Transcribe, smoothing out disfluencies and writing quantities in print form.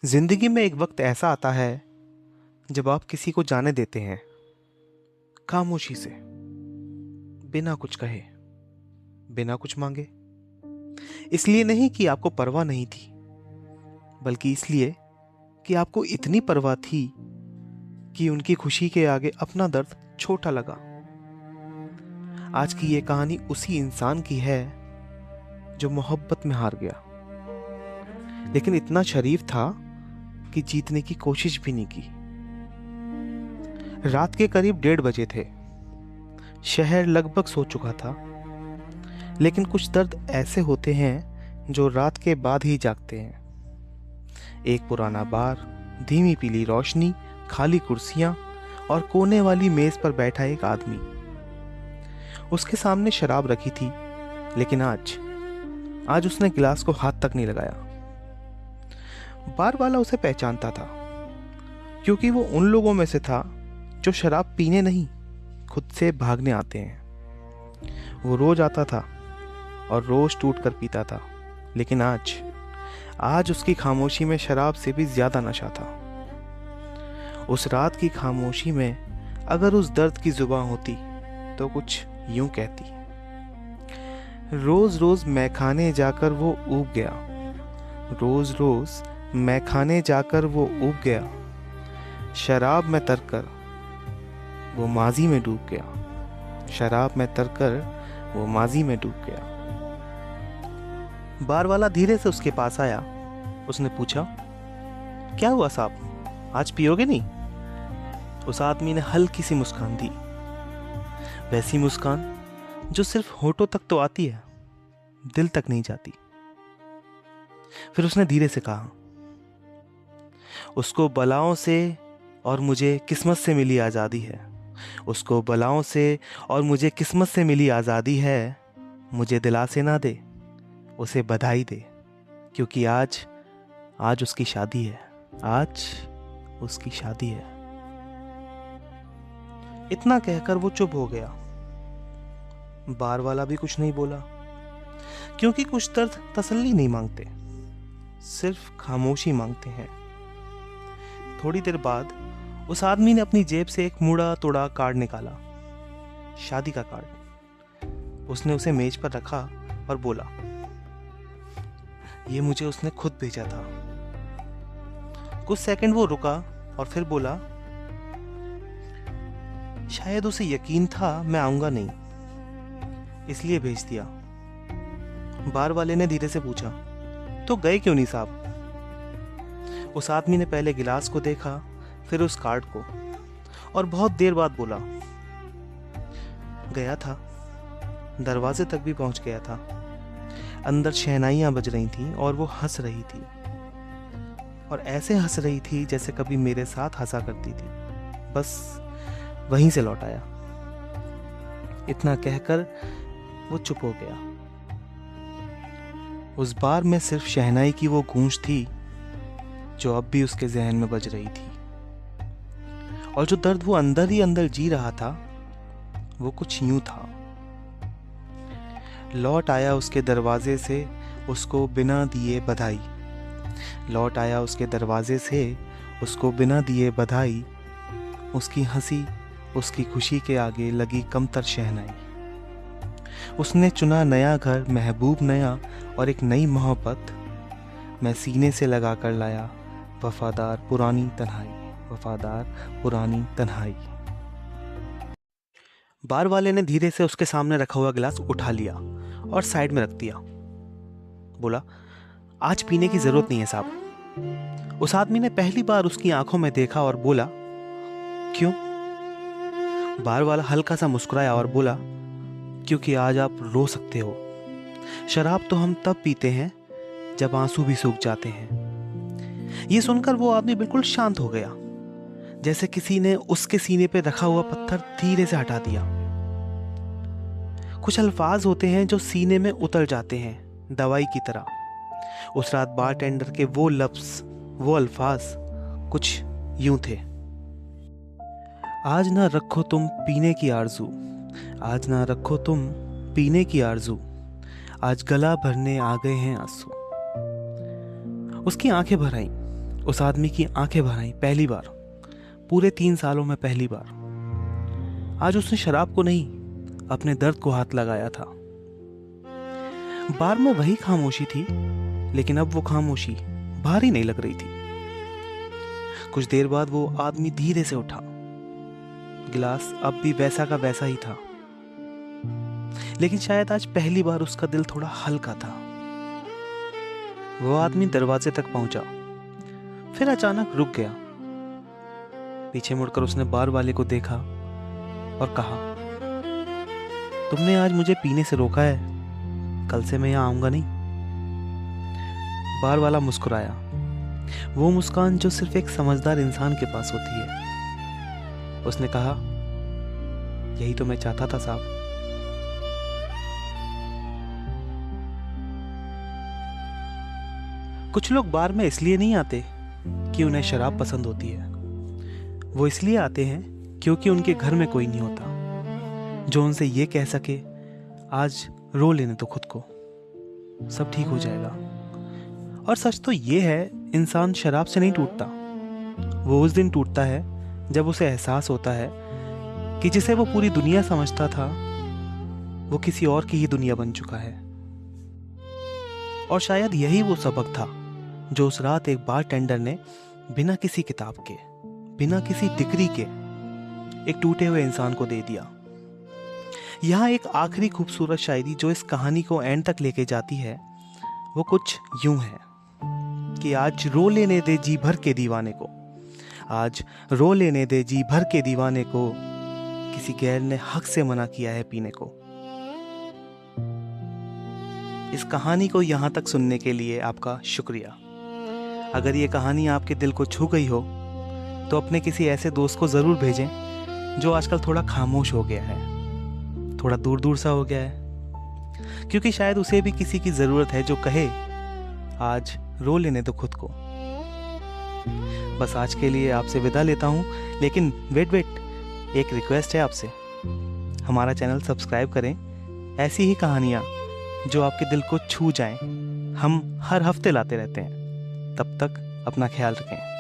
जिंदगी में एक वक्त ऐसा आता है जब आप किसी को जाने देते हैं, खामोशी से, बिना कुछ कहे, बिना कुछ मांगे। इसलिए नहीं कि आपको परवाह नहीं थी, बल्कि इसलिए कि आपको इतनी परवाह थी कि उनकी खुशी के आगे अपना दर्द छोटा लगा। आज की ये कहानी उसी इंसान की है जो मोहब्बत में हार गया, लेकिन इतना शरीफ था कि जीतने की कोशिश भी नहीं की। रात के करीब 1:30 बजे थे। शहर लगभग सो चुका था, लेकिन कुछ दर्द ऐसे होते हैं जो रात के बाद ही जागते हैं। एक पुराना बार, धीमी पीली रोशनी, खाली कुर्सियां और कोने वाली मेज पर बैठा एक आदमी। उसके सामने शराब रखी थी, लेकिन आज उसने गिलास को हाथ तक नहीं लगाया। बार वाला उसे पहचानता था, क्योंकि वो उन लोगों में से था जो शराब पीने नहीं, खुद से भागने आते हैं। वो रोज आता था और रोज टूट कर पीता था, लेकिन आज उसकी खामोशी में शराब से भी ज्यादा नशा था। उस रात की खामोशी में अगर उस दर्द की जुबान होती तो कुछ यूं कहती। रोज रोज मैखाने जाकर वो ऊब गया, रोज रोज मैखाने जाकर वो ऊब गया। शराब में तरकर वो माजी में डूब गया, शराब में तरकर वो माजी में डूब गया। बार वाला धीरे से उसके पास आया। उसने पूछा, क्या हुआ साहब, आज पियोगे नहीं? उस आदमी ने हल्की सी मुस्कान दी, वैसी मुस्कान जो सिर्फ होठों तक तो आती है, दिल तक नहीं जाती। फिर उसने धीरे से कहा, उसको बलाओं से और मुझे किस्मत से मिली आज़ादी है। उसको बलाओं से और मुझे किस्मत से मिली आज़ादी है। मुझे दिलासे ना दे, उसे बधाई दे, क्योंकि आज उसकी शादी है, आज उसकी शादी है। इतना कहकर वो चुप हो गया। बार वाला भी कुछ नहीं बोला, क्योंकि कुछ दर्द तसल्ली नहीं मांगते, सिर्फ खामोशी मांगते हैं। थोड़ी देर बाद उस आदमी ने अपनी जेब से एक मुड़ा तोड़ा कार्ड निकाला, शादी का कार्ड। उसने उसे मेज पर रखा और बोला, ये मुझे उसने खुद भेजा था। कुछ सेकंड वो रुका और फिर बोला, शायद उसे यकीन था मैं आऊंगा नहीं, इसलिए भेज दिया। बार वाले ने धीरे से पूछा, तो गए क्यों नहीं साहब? उस आदमी ने पहले गिलास को देखा, फिर उस कार्ड को, और बहुत देर बाद बोला, गया था, दरवाजे तक भी पहुंच गया था। अंदर शहनाइयां बज रही थीं और वो हंस रही थी, और ऐसे हंस रही थी जैसे कभी मेरे साथ हंसा करती थी। बस वहीं से लौट आया। इतना कहकर वो चुप हो गया। उस बार में सिर्फ शहनाई की वो गूंज थी जो अब भी उसके जहन में बज रही थी, और जो दर्द वो अंदर ही अंदर जी रहा था वो कुछ यूं था। लौट आया उसके दरवाजे से उसको बिना दिए बधाई, लौट आया उसके दरवाजे से उसको बिना दिए बधाई। उसकी हंसी, उसकी खुशी के आगे लगी कमतर शहनाई। उसने चुना नया घर, महबूब नया और एक नई मोहब्बत। मैं सीने से लगा कर लाया वफादार पुरानी तन्हाई, वफादार पुरानी तन्हाई। बार वाले ने धीरे से उसके सामने रखा हुआ गिलास उठा लिया और साइड में रख दिया। बोला, आज पीने की जरूरत नहीं है साहब। उस आदमी ने पहली बार उसकी आंखों में देखा और बोला, क्यों? बार वाला हल्का सा मुस्कुराया और बोला, क्योंकि आज आप रो सकते हो। शराब तो हम तब पीते हैं जब आंसू भी सूख जाते हैं। ये सुनकर वो आदमी बिल्कुल शांत हो गया, जैसे किसी ने उसके सीने पे रखा हुआ पत्थर धीरे से हटा दिया। कुछ अल्फाज होते हैं जो सीने में उतर जाते हैं, दवाई की तरह। उस रात बारटेंडर के वो लफ्ज, वो अल्फाज कुछ यूं थे, आज ना रखो तुम पीने की आरजू, आज ना रखो तुम पीने की आरजू, आज गला भरने आ गए हैं आंसू। उसकी आंखें भर आईं उस आदमी की आंखें भर आईं पहली बार, पूरे 3 सालों में पहली बार। आज उसने शराब को नहीं, अपने दर्द को हाथ लगाया था। बार में वही खामोशी थी, लेकिन अब वो खामोशी भारी नहीं लग रही थी। कुछ देर बाद वो आदमी धीरे से उठा। गिलास अब भी वैसा का वैसा ही था, लेकिन शायद आज पहली बार उसका दिल थोड़ा हल्का था। वो आदमी दरवाजे तक पहुंचा, फिर अचानक रुक गया। पीछे मुड़कर उसने बार वाले को देखा और कहा, तुमने आज मुझे पीने से रोका है, कल से मैं यहां आऊंगा नहीं। बार वाला मुस्कुराया, वो मुस्कान जो सिर्फ एक समझदार इंसान के पास होती है। उसने कहा, यही तो मैं चाहता था साहब। कुछ लोग बार में इसलिए नहीं आते कि उन्हें शराब पसंद होती है, वो इसलिए आते हैं क्योंकि उनके घर में कोई नहीं होता जो उनसे ये कह सके, आज रो लेने तो खुद को, सब ठीक हो जाएगा। और सच तो ये है, इंसान शराब से नहीं टूटता, वो उस दिन टूटता है जब उसे एहसास होता है कि जिसे वो पूरी दुनिया समझता था, वो किसी और की ही दुनिया बन चुका है। और शायद यही वो सबक था जो उस रात एक बारटेंडर ने बिना किसी किताब के, बिना किसी डिग्री के एक टूटे हुए इंसान को दे दिया। यहाँ एक आखिरी खूबसूरत शायरी जो इस कहानी को एंड तक लेके जाती है, वो कुछ यूं है कि आज रो लेने दे जी भर के दीवाने को, आज रो लेने दे जी भर के दीवाने को, किसी गैर ने हक से मना किया है पीने को। इस कहानी को यहाँ तक सुनने के लिए आपका शुक्रिया। अगर ये कहानी आपके दिल को छू गई हो तो अपने किसी ऐसे दोस्त को ज़रूर भेजें जो आजकल थोड़ा खामोश हो गया है, थोड़ा दूर दूर सा हो गया है, क्योंकि शायद उसे भी किसी की ज़रूरत है जो कहे, आज रो लेने दो खुद को। बस आज के लिए आपसे विदा लेता हूँ, लेकिन वेट, एक रिक्वेस्ट है आपसे, हमारा चैनल सब्सक्राइब करें। ऐसी ही कहानियाँ जो आपके दिल को छू जाएं, हम हर हफ्ते लाते रहते हैं। तब तक अपना ख्याल रखें।